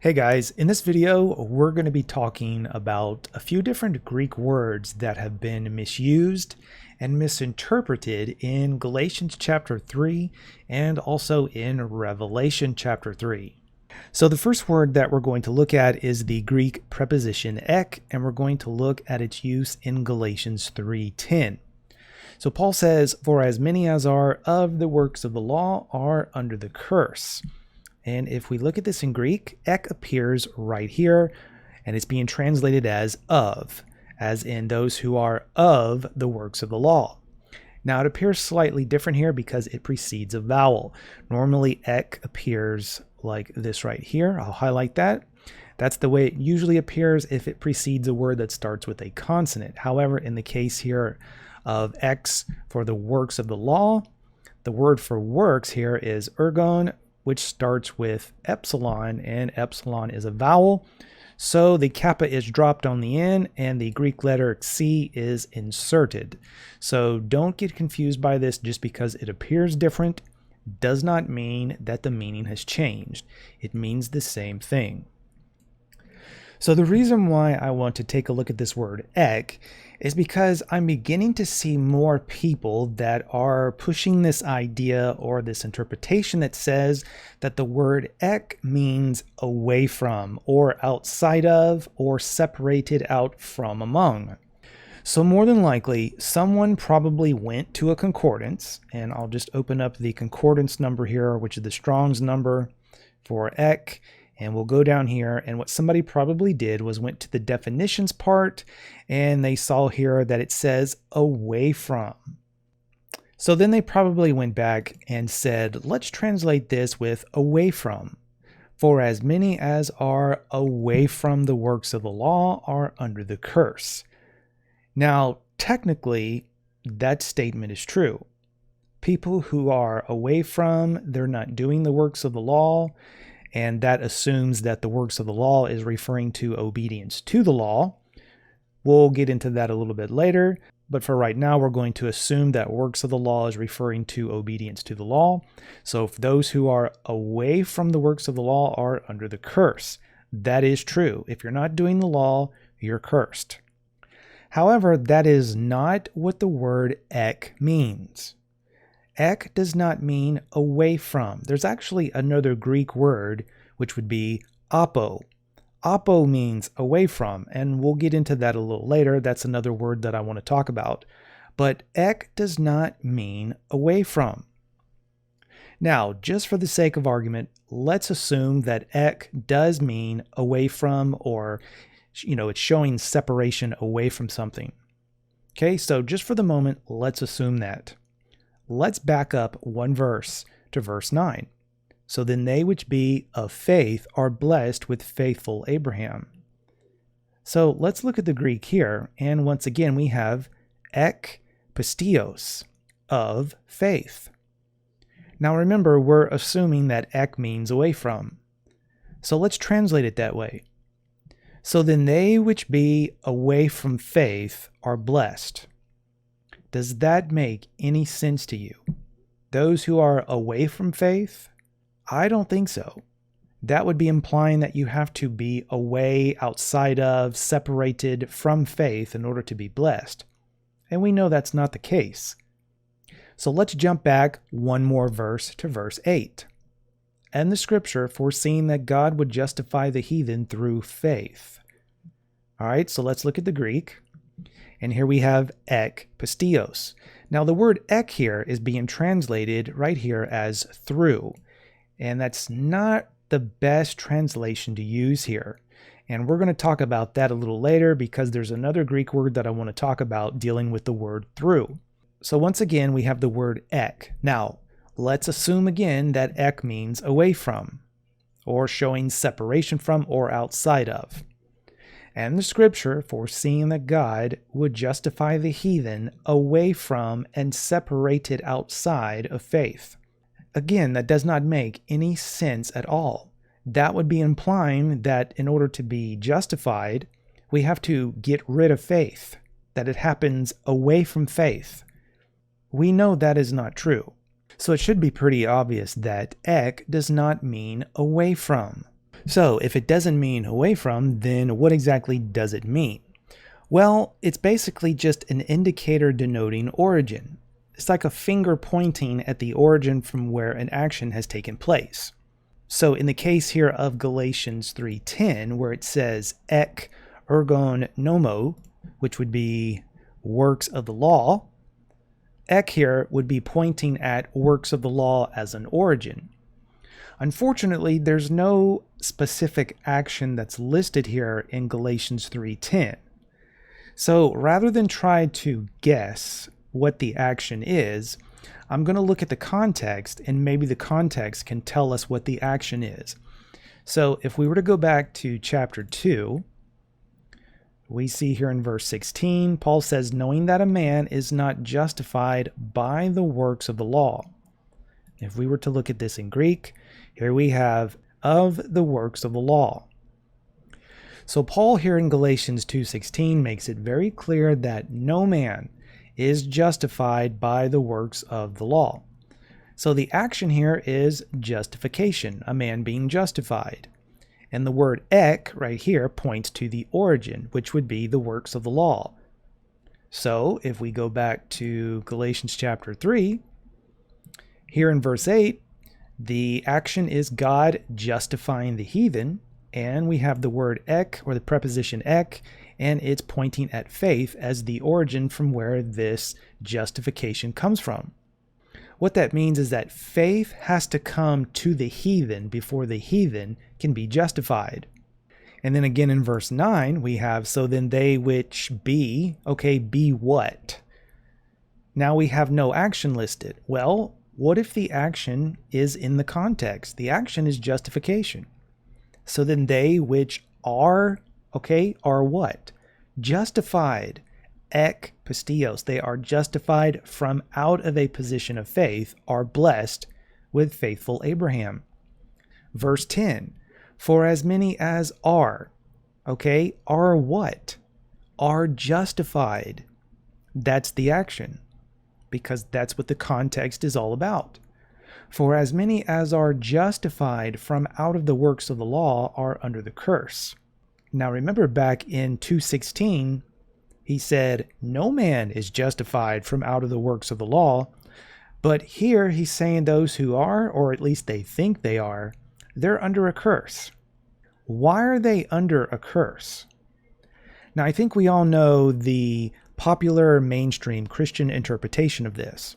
Hey guys, in this video, we're going to be talking about a few different Greek words that have been misused and misinterpreted in Galatians chapter 3 and also in Revelation chapter 3. So the first word that we're going to look at is the Greek preposition ek, and we're going to look at its use in Galatians 3:10. So Paul says, "For as many as are of the works of the law are under the curse." And if we look at this in Greek, ek appears right here, and it's being translated as of, as in those who are of the works of the law. Now it appears slightly different here because it precedes a vowel. Normally ek appears like this right here. I'll highlight that. That's the way it usually appears if it precedes a word that starts with a consonant. However, in the case here of x for the works of the law, the word for works here is ergon, which starts with epsilon, and epsilon is a vowel. So the kappa is dropped on the end and the Greek letter C is inserted. So don't get confused by this. Just because it appears different does not mean that the meaning has changed. It means the same thing. So the reason why I want to take a look at this word ek is because I'm beginning to see more people that are pushing this idea or this interpretation that says that the word ek means away from or outside of or separated out from among. So more than likely, someone probably went to a concordance, and I'll just open up the concordance number here, which is the Strong's number for ek. And we'll go down here, and what somebody probably did was went to the definitions part, and they saw here that it says away from. So then they probably went back and said, let's translate this with away from. For as many as are away from the works of the law are under the curse. Now, technically, that statement is true. People who are away from, they're not doing the works of the law, and that assumes that the works of the law is referring to obedience to the law. We'll get into that a little bit later, but for right now, we're going to assume that works of the law is referring to obedience to the law. So if those who are away from the works of the law are under the curse, that is true. If you're not doing the law, you're cursed. However, that is not what the word ek means. Ek does not mean away from. There's actually another Greek word, which would be apo. Apo means away from, and we'll get into that a little later. That's another word that I want to talk about. But ek does not mean away from. Now, just for the sake of argument, let's assume that ek does mean away from, or, it's showing separation away from something. Okay, so just for the moment, let's assume that. Let's back up one verse to verse 9. So then they which be of faith are blessed with faithful Abraham. So let's look at the Greek here. And once again, we have ek pistios, of faith. Now remember, we're assuming that ek means away from. So let's translate it that way. So then they which be away from faith are blessed. Does that make any sense to you? Those who are away from faith? I don't think so. That would be implying that you have to be away, outside of, separated from faith in order to be blessed. And we know that's not the case. So let's jump back one more verse to verse 8. And the scripture foreseeing that God would justify the heathen through faith. All right, so let's look at the Greek. And here we have ek pistios. Now the word ek here is being translated right here as through. And that's not the best translation to use here. And we're going to talk about that a little later because there's another Greek word that I want to talk about dealing with the word through. So once again, we have the word ek. Now, let's assume again that ek means away from, or showing separation from, or outside of. And the scripture foreseeing that God would justify the heathen away from and separated outside of faith. Again, that does not make any sense at all. That would be implying that in order to be justified, we have to get rid of faith, that it happens away from faith. We know that is not true. So it should be pretty obvious that ek does not mean away from. So if it doesn't mean away from, then what exactly does it mean? Well, it's basically just an indicator denoting origin. It's like a finger pointing at the origin from where an action has taken place. So in the case here of Galatians 3:10, where it says ek ergon nomo, which would be works of the law, ek here would be pointing at works of the law as an origin. Unfortunately, there's no specific action that's listed here in Galatians 3:10. So rather than try to guess what the action is, I'm going to look at the context, and maybe the context can tell us what the action is. So if we were to go back to chapter 2, we see here in verse 16, Paul says, knowing that a man is not justified by the works of the law. If we were to look at this in Greek, here we have of the works of the law. So Paul here in Galatians 2:16 makes it very clear that no man is justified by the works of the law. So the action here is justification, a man being justified. And the word ek right here points to the origin, which would be the works of the law. So if we go back to Galatians chapter 3, here in verse 8, the action is God justifying the heathen, and we have the word ek, or the preposition ek, and it's pointing at faith as the origin from where this justification comes from. What that means is that faith has to come to the heathen before the heathen can be justified. And then again in verse 9, we have, so then they which be, okay, be what? Now we have no action listed. Well, what if the action is in the context? The action is justification. So then they which are, okay, are what? Justified. Ek pistios. They are justified from out of a position of faith, are blessed with faithful Abraham. Verse 10, for as many as are, okay, are what? Are justified. That's the action, because that's what the context is all about. For as many as are justified from out of the works of the law are under the curse. Now remember back in 2:16, he said, no man is justified from out of the works of the law. But here he's saying those who are, or at least they think they are, they're under a curse. Why are they under a curse? Now I think we all know the popular mainstream Christian interpretation of this.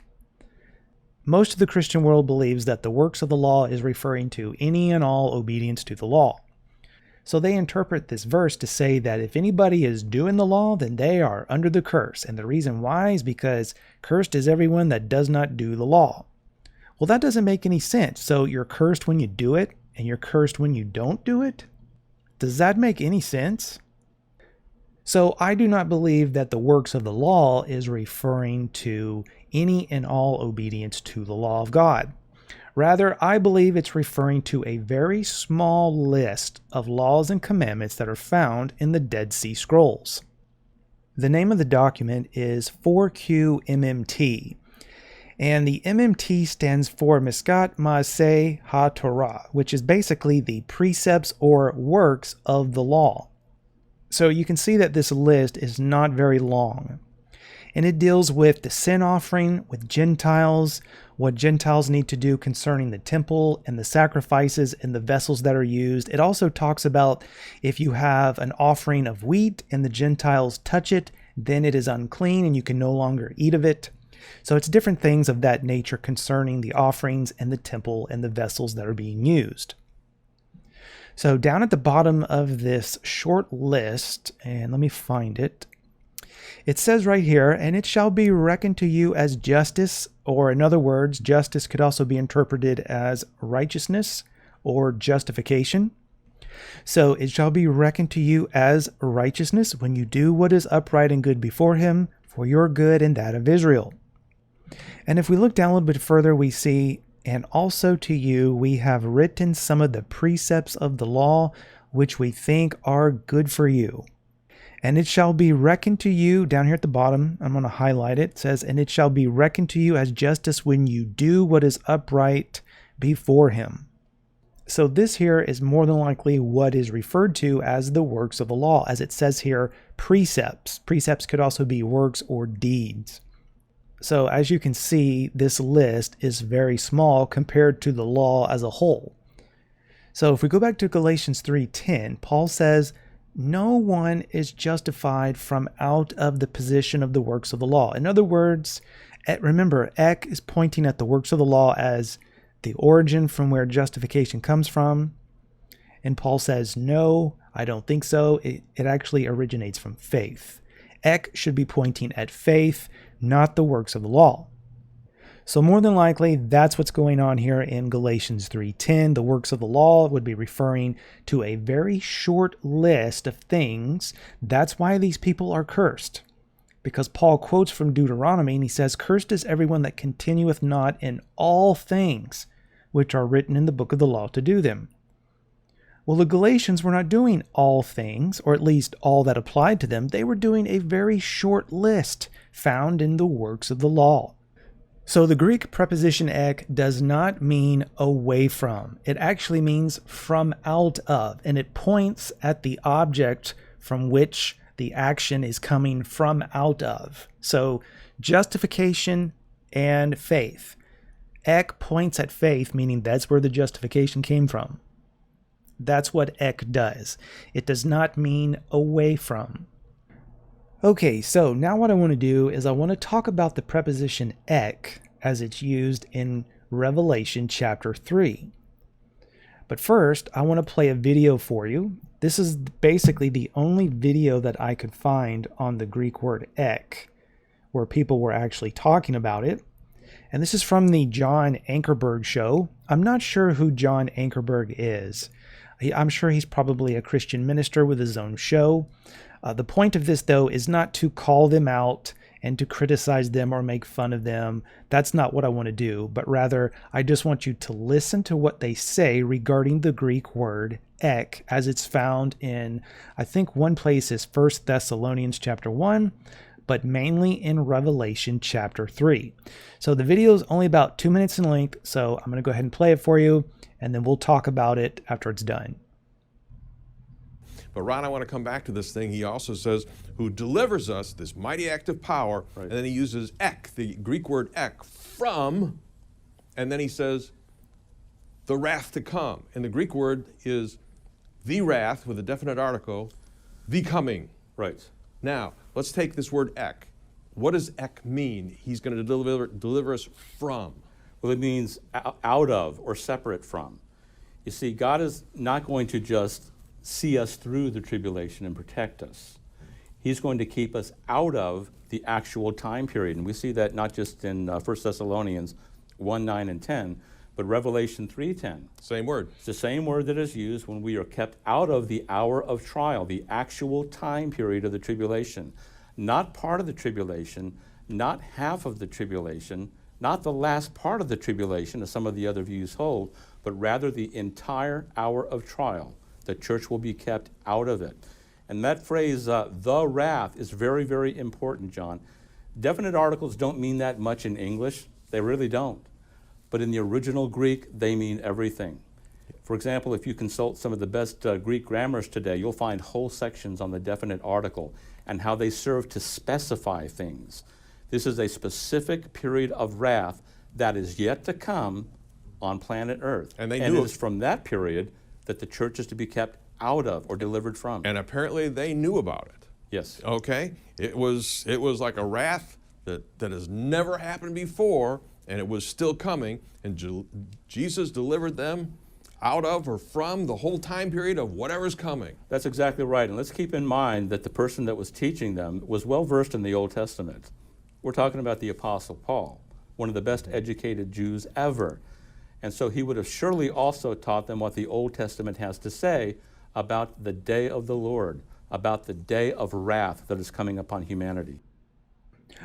Most of the Christian world believes that the works of the law is referring to any and all obedience to the law. So they interpret this verse to say that if anybody is doing the law, then they are under the curse. And the reason why is because cursed is everyone that does not do the law. Well, that doesn't make any sense. So you're cursed when you do it, and you're cursed when you don't do it? Does that make any sense? So I do not believe that the works of the law is referring to any and all obedience to the law of God. Rather, I believe it's referring to a very small list of laws and commandments that are found in the Dead Sea Scrolls. The name of the document is 4QMMT, and the MMT stands for Miskat Maaseh HaTorah, which is basically the precepts or works of the law. So you can see that this list is not very long. And it deals with the sin offering with Gentiles, what Gentiles need to do concerning the temple and the sacrifices and the vessels that are used. It also talks about if you have an offering of wheat and the Gentiles touch it, then it is unclean and you can no longer eat of it. So it's different things of that nature concerning the offerings and the temple and the vessels that are being used. So down at the bottom of this short list, and let me find it, it says right here, and it shall be reckoned to you as justice, or in other words, justice could also be interpreted as righteousness or justification. So it shall be reckoned to you as righteousness when you do what is upright and good before him, for your good and that of Israel. And if we look down a little bit further, we see, and also to you we have written some of the precepts of the law, which we think are good for you. And it shall be reckoned to you, down here at the bottom, I'm going to highlight it, it says, and it shall be reckoned to you as justice when you do what is upright before him. So this here is more than likely what is referred to as the works of the law. As it says here, precepts. Precepts could also be works or deeds. So as you can see, this list is very small compared to the law as a whole. So if we go back to Galatians 3:10, Paul says, no one is justified from out of the position of the works of the law. In other words, remember, ek is pointing at the works of the law as the origin from where justification comes from. And Paul says, no, I don't think so. It actually originates from faith. Ek should be pointing at faith, not the works of the law. So more than likely, that's what's going on here in Galatians 3:10. The works of the law would be referring to a very short list of things. That's why these people are cursed. Because Paul quotes from Deuteronomy, and he says, cursed is everyone that continueth not in all things which are written in the book of the law to do them. Well, the Galatians were not doing all things, or at least all that applied to them. They were doing a very short list found in the works of the law. So the Greek preposition ek does not mean away from. It actually means from out of, and it points at the object from which the action is coming from out of. So justification and faith. Ek points at faith, meaning that's where the justification came from. That's what ek does. It does not mean away from. Okay, so now what I want to do is I want to talk about the preposition ek as it's used in Revelation chapter 3. But first, I want to play a video for you. This is basically the only video that I could find on the Greek word ek, where people were actually talking about it. And this is from the John Ankerberg show. I'm not sure who John Ankerberg is. I'm sure he's probably a Christian minister with his own show. The point of this, though, is not to call them out and to criticize them or make fun of them. That's not what I want to do, but rather I just want you to listen to what they say regarding the Greek word ek, as it's found in, I think one place is 1 Thessalonians chapter 1, but mainly in Revelation chapter 3. So the video is only about 2 minutes in length, so I'm going to go ahead and play it for you, and then we'll talk about it after it's done. But Ron, I want to come back to this thing. He also says, who delivers us, this mighty act of power, right. And then he uses ek, the Greek word ek, from, and then he says, the wrath to come. And the Greek word is the wrath, with a definite article, the coming. Right. Now, let's take this word ek. What does ek mean? He's going to deliver us from. Well, it means out of or separate from. You see, God is not going to just see us through the tribulation and protect us. He's going to keep us out of the actual time period. And we see that not just in 1 Thessalonians 1, 9, and 10, but Revelation 3:10. Same word. It's the same word that is used when we are kept out of the hour of trial, the actual time period of the tribulation. Not part of the tribulation, not half of the tribulation, not the last part of the tribulation, as some of the other views hold, but rather the entire hour of trial. The church will be kept out of it. And that phrase, the wrath, is very, very important, John. Definite articles don't mean that much in English. They really don't. But in the original Greek, they mean everything. For example, if you consult some of the best Greek grammars today, you'll find whole sections on the definite article and how they serve to specify things. This is a specific period of wrath that is yet to come on planet Earth. And it is from that period that the church is to be kept out of or delivered from. And apparently they knew about it. Yes. Okay? It was like a wrath that has never happened before, and it was still coming, and Jesus delivered them out of or from the whole time period of whatever's coming. That's exactly right. And let's keep in mind that the person that was teaching them was well versed in the Old Testament. We're talking about the Apostle Paul, one of the best educated Jews ever. And so he would have surely also taught them what the Old Testament has to say about the day of the Lord, about the day of wrath that is coming upon humanity.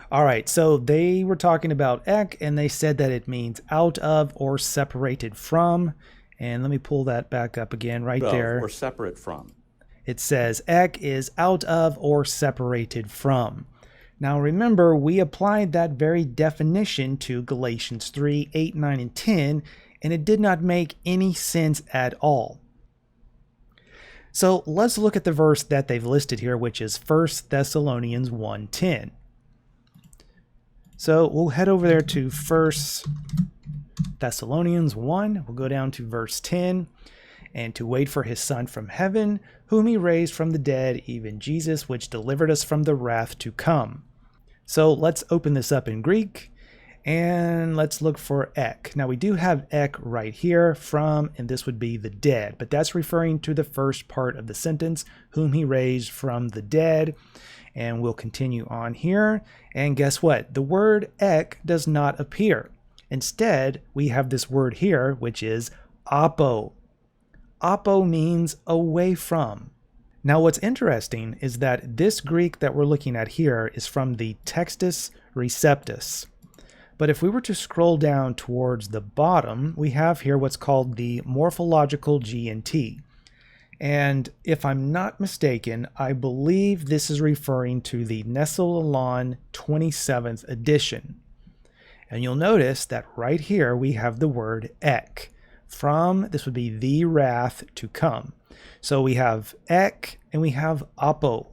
All right, so they were talking about ek, and they said that it means out of or separated from. And let me pull that back up again right there. Or separate from. It says ek is out of or separated from. Now remember, we applied that very definition to Galatians 3, 8, 9, and 10, and it did not make any sense at all. So let's look at the verse that they've listed here, which is 1 Thessalonians 1:10. So we'll head over there to 1 Thessalonians 1. We'll go down to verse 10. And to wait for his Son from heaven, whom he raised from the dead, even Jesus, which delivered us from the wrath to come. So let's open this up in Greek, and let's look for ek. Now we do have ek right here, from, and this would be the dead, but that's referring to the first part of the sentence, whom he raised from the dead. And we'll continue on here, and guess what? The word ek does not appear. Instead, we have this word here, which is apo. Apo means away from. Now what's interesting is that this Greek that we're looking at here is from the Textus Receptus. But if we were to scroll down towards the bottom, we have here what's called the morphological G&T. And if I'm not mistaken, I believe this is referring to the Nestle-Aland 27th edition. And you'll notice that right here we have the word ek. From, this would be the wrath to come. So we have ek and we have apo.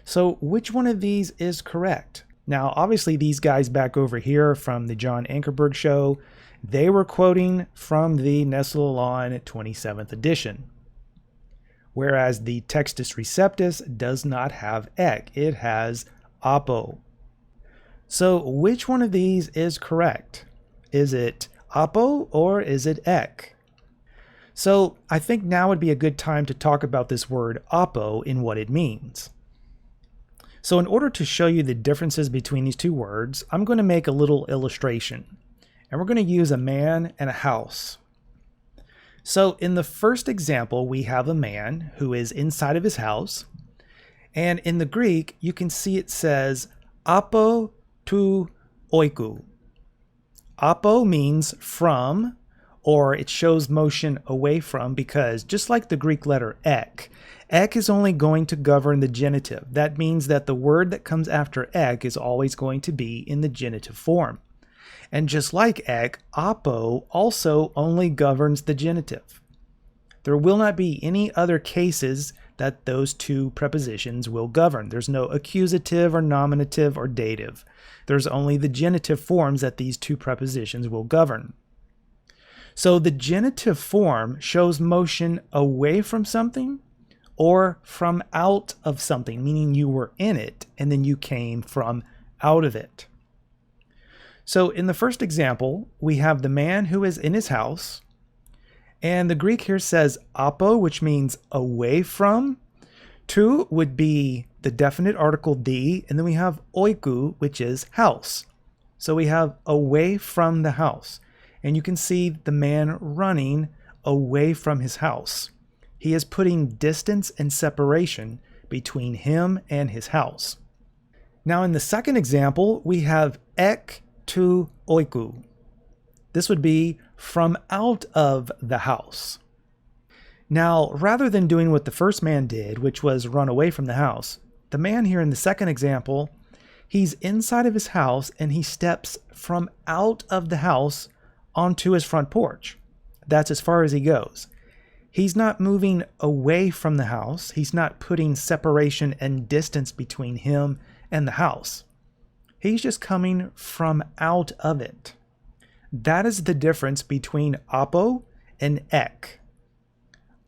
So which one of these is correct? Now, obviously these guys back over here from the John Ankerberg show, they were quoting from the Nestle-Aland 27th edition. Whereas the Textus Receptus does not have ek, it has apo. So which one of these is correct? Is it apo or is it ek? So I think now would be a good time to talk about this word apo and what it means. So in order to show you the differences between these two words, I'm going to make a little illustration. And we're going to use a man and a house. So in the first example, we have a man who is inside of his house. And in the Greek, you can see it says apo to oikou. Apo means from, or it shows motion away from, because just like the Greek letter ek is only going to govern the genitive. That means that the word that comes after ek is always going to be in the genitive form. And just like ek, apo also only governs the genitive. There will not be any other cases that those two prepositions will govern. There's no accusative or nominative or dative. There's only the genitive forms that these two prepositions will govern. So the genitive form shows motion away from something or from out of something, meaning you were in it and then you came from out of it. So in the first example, we have the man who is in his house, and the Greek here says apo, which means away from. To would be the definite article the, and then we have oikou, which is house. So we have away from the house. And you can see the man running away from his house. He is putting distance and separation between him and his house. Now in the second example, we have ek to oikou. This would be from out of the house. Now, rather than doing what the first man did, which was run away from the house, the man here in the second example, he's inside of his house and he steps from out of the house onto his front porch. That's as far as he goes. He's not moving away from the house. He's not putting separation and distance between him and the house. He's just coming from out of it. That is the difference between apo and ek.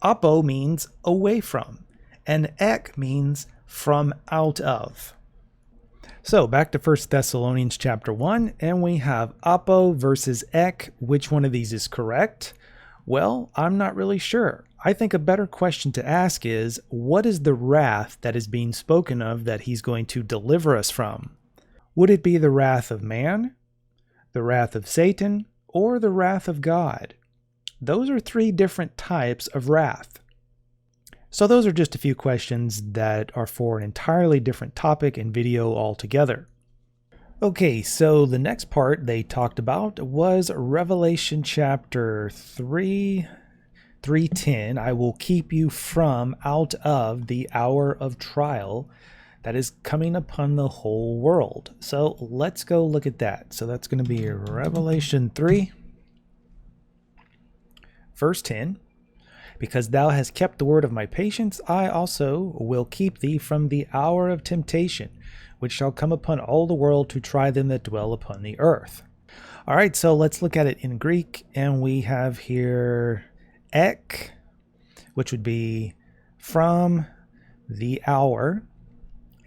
Apo means away from, and ek means from out of. So back to 1 Thessalonians chapter 1, and we have apo versus ek. Which one of these is correct? Well, I'm not really sure. I think a better question to ask is, what is the wrath that is being spoken of that he's going to deliver us from? Would it be the wrath of man, the wrath of Satan, or the wrath of God? Those are three different types of wrath. So those are just a few questions that are for an entirely different topic and video altogether. Okay, so the next part they talked about was Revelation chapter 3:10. I will keep you from out of the hour of trial that is coming upon the whole world. So let's go look at that. So that's going to be Revelation 3. Verse 10, because thou hast kept the word of my patience, I also will keep thee from the hour of temptation, which shall come upon all the world to try them that dwell upon the earth. All right, so let's look at it in Greek, and we have here ek, which would be from the hour.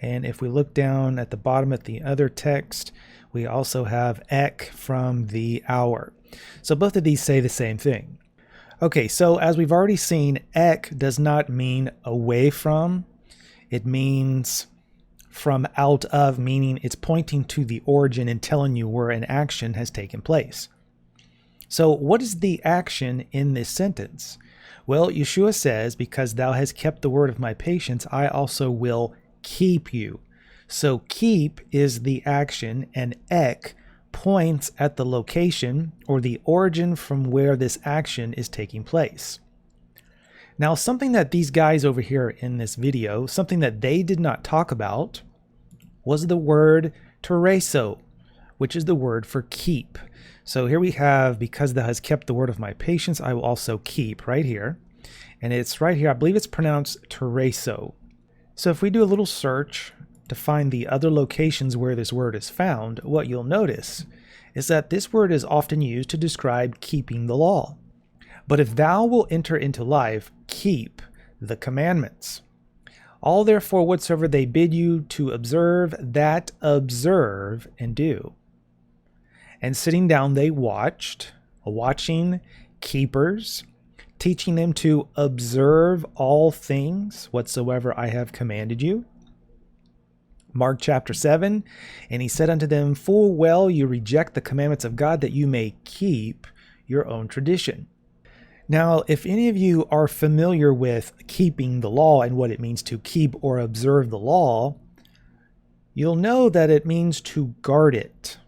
And if we look down at the bottom at the other text, we also have ek from the hour. So both of these say the same thing. Okay, so as we've already seen, ek does not mean away from. It means from out of, meaning it's pointing to the origin and telling you where an action has taken place. So what is the action in this sentence? Well, Yeshua says, because thou hast kept the word of my patience, I also will keep you. So keep is the action, and ek points at the location or the origin from where this action is taking place. Now, something that these guys over here in this video, something that they did not talk about, was the word tηρήσω, which is the word for keep. So here we have, because thou hast kept the word of my patience, I will also keep, right here. And it's right here, I believe it's pronounced tηρήσω. So if we do a little search to find the other locations where this word is found, what you'll notice is that this word is often used to describe keeping the law. But if thou wilt enter into life, keep the commandments. All therefore whatsoever they bid you to observe, that observe and do. And sitting down they watched, watching keepers, teaching them to observe all things whatsoever I have commanded you. Mark chapter 7, and he said unto them, full well you reject the commandments of God, that you may keep your own tradition. Now, if any of you are familiar with keeping the law and what it means to keep or observe the law, you'll know that it means to guard it.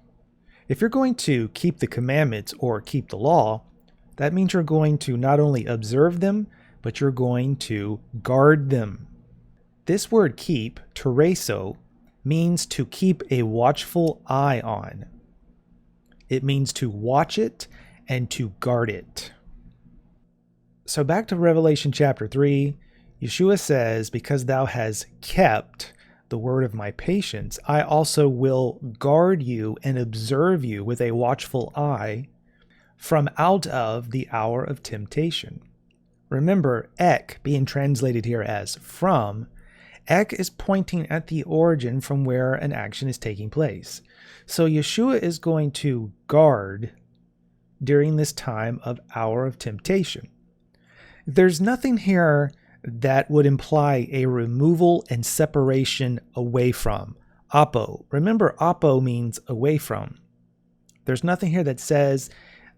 If you're going to keep the commandments or keep the law, that means you're going to not only observe them, but you're going to guard them. This word keep, tηρήσω, means to keep a watchful eye on. It means to watch it and to guard it. So back to Revelation chapter 3, Yeshua says, because thou hast kept the word of my patience, I also will guard you and observe you with a watchful eye from out of the hour of temptation. Remember, ek being translated here as from, ek is pointing at the origin from where an action is taking place. So Yeshua is going to guard during this time of hour of temptation. There's nothing here that would imply a removal and separation away from. Apo. Remember, apo means away from. There's nothing here that says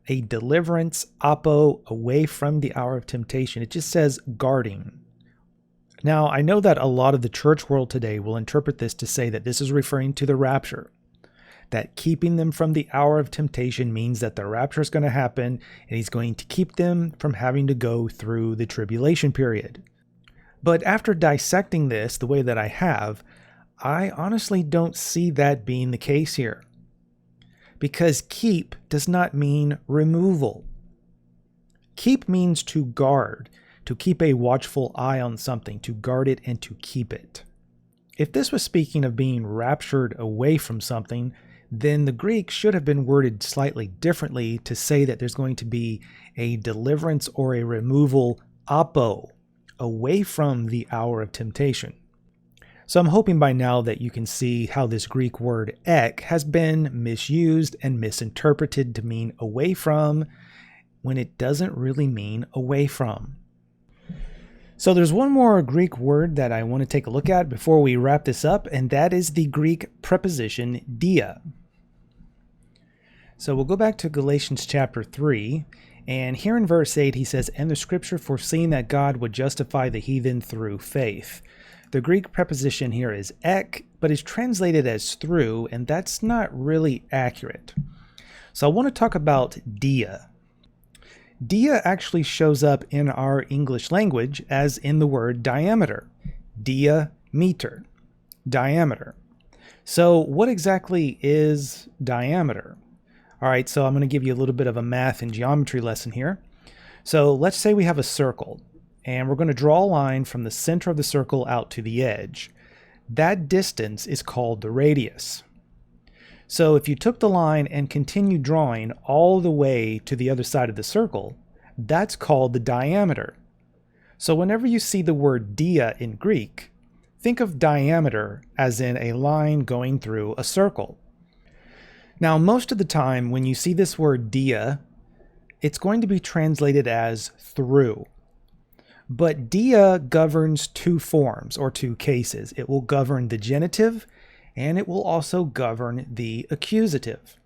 a deliverance, apo, away from the hour of temptation. It just says guarding. Now, I know that a lot of the church world today will interpret this to say that this is referring to the rapture. That keeping them from the hour of temptation means that the rapture is going to happen and he's going to keep them from having to go through the tribulation period. But after dissecting this the way that I have, I honestly don't see that being the case here. Because keep does not mean removal. Keep means to guard, to keep a watchful eye on something, to guard it and to keep it. If this was speaking of being raptured away from something, then the Greek should have been worded slightly differently to say that there's going to be a deliverance or a removal apo, away from the hour of temptation. So I'm hoping by now that you can see how this Greek word ek has been misused and misinterpreted to mean away from when it doesn't really mean away from. So there's one more Greek word that I want to take a look at before we wrap this up, and that is the Greek preposition dia. So we'll go back to Galatians chapter 3, and here in verse 8 he says, and the scripture foreseeing that God would justify the heathen through faith. The Greek preposition here is ek, but is translated as through, and that's not really accurate. So I want to talk about dia. Dia actually shows up in our English language as in the word diameter. Diameter. Diameter. So what exactly is diameter? All right, so I'm going to give you a little bit of a math and geometry lesson here. So let's say we have a circle, and we're going to draw a line from the center of the circle out to the edge. That distance is called the radius. So if you took the line and continued drawing all the way to the other side of the circle, that's called the diameter. So whenever you see the word dia in Greek, think of diameter as in a line going through a circle. Now, most of the time when you see this word dia, it's going to be translated as through. But dia governs two forms or two cases. It will govern the genitive and it will also govern the accusative.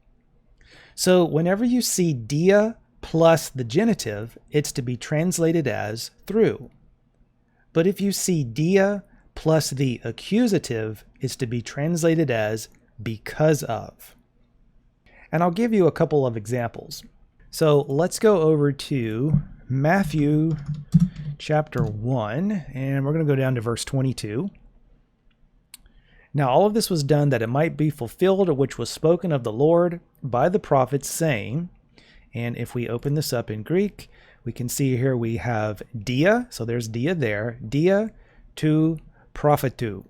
So whenever you see dia plus the genitive, it's to be translated as through. But if you see dia plus the accusative, it's to be translated as because of. And I'll give you a couple of examples. So let's go over to Matthew chapter 1, and we're going to go down to verse 22. Now all of this was done that it might be fulfilled which was spoken of the Lord by the prophets, saying, and if we open this up in Greek, we can see here we have dia, so there's dia there, dia to prophetu.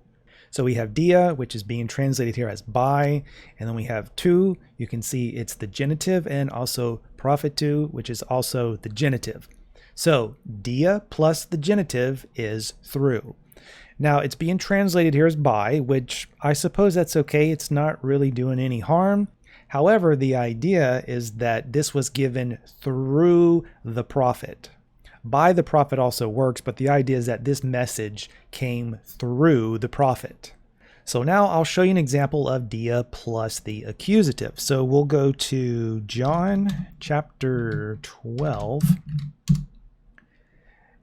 So we have dia, which is being translated here as by, and then we have to, you can see it's the genitive, and also prophetu, which is also the genitive. So dia plus the genitive is through. Now it's being translated here as by, which I suppose that's okay. It's not really doing any harm. However, the idea is that this was given through the prophet. By the prophet also works, but the idea is that this message came through the prophet. So now I'll show you an example of dia plus the accusative. So we'll go to John chapter 12.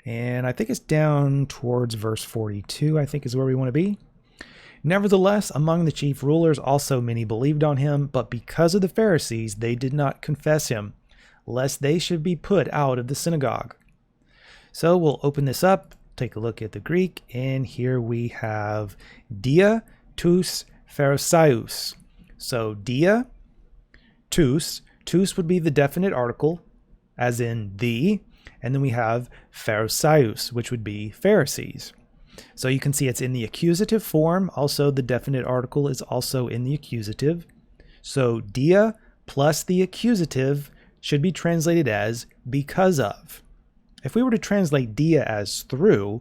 And I think it's down towards verse 42, I think is where we want to be. Nevertheless, among the chief rulers also many believed on him, but because of the Pharisees they did not confess him, lest they should be put out of the synagogue. So we'll open this up, take a look at the Greek, and here we have dia tous Pharisaeus. So dia, tous would be the definite article, as in the, and then we have Pharisaeus, which would be Pharisees. So you can see it's in the accusative form. Also, the definite article is also in the accusative. So dia plus the accusative should be translated as because of. If we were to translate dia as through,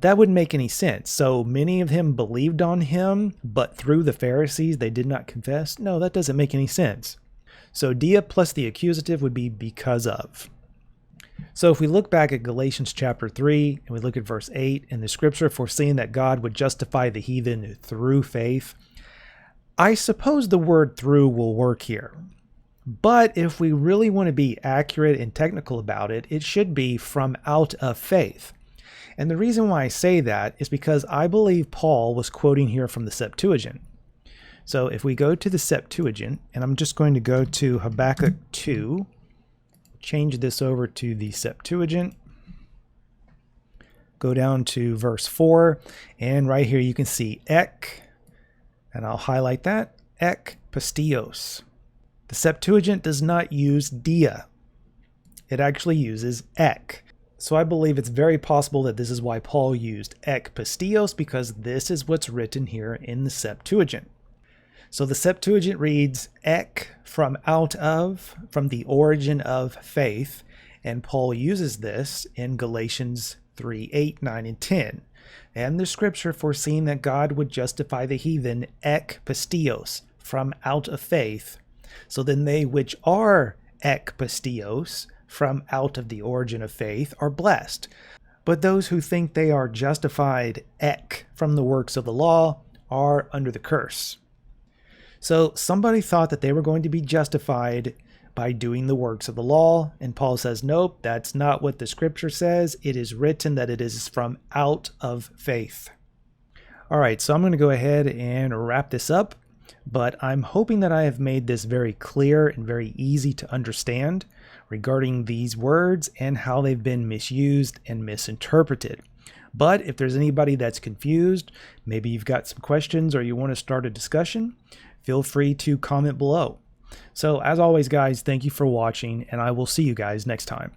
that wouldn't make any sense. So many of him believed on him, but through the Pharisees they did not confess. No, that doesn't make any sense. So dia plus the accusative would be because of. So if we look back at Galatians chapter 3 and we look at verse 8 in the scripture foreseeing that God would justify the heathen through faith, I suppose the word through will work here. But if we really want to be accurate and technical about it, it should be from out of faith. And the reason why I say that is because I believe Paul was quoting here from the Septuagint. So if we go to the Septuagint, and I'm just going to go to Habakkuk 2, change this over to the Septuagint, go down to verse 4, and right here you can see ek, and I'll highlight that, ek pistios. The Septuagint does not use dia. It actually uses ek. So I believe it's very possible that this is why Paul used ek pistios, because this is what's written here in the Septuagint. So the Septuagint reads ek from out of, from the origin of faith, and Paul uses this in Galatians 3, 8, 9, and 10. And the scripture foreseeing that God would justify the heathen ek pistios, from out of faith. So then they which are ek pistios, from out of the origin of faith, are blessed. But those who think they are justified ek from the works of the law are under the curse. So somebody thought that they were going to be justified by doing the works of the law, and Paul says, nope, that's not what the scripture says. It is written that it is from out of faith. All right, so I'm going to go ahead and wrap this up, but I'm hoping that I have made this very clear and very easy to understand regarding these words and how they've been misused and misinterpreted. But if there's anybody that's confused, maybe you've got some questions or you want to start a discussion, feel free to comment below. So as always, guys, thank you for watching, and I will see you guys next time.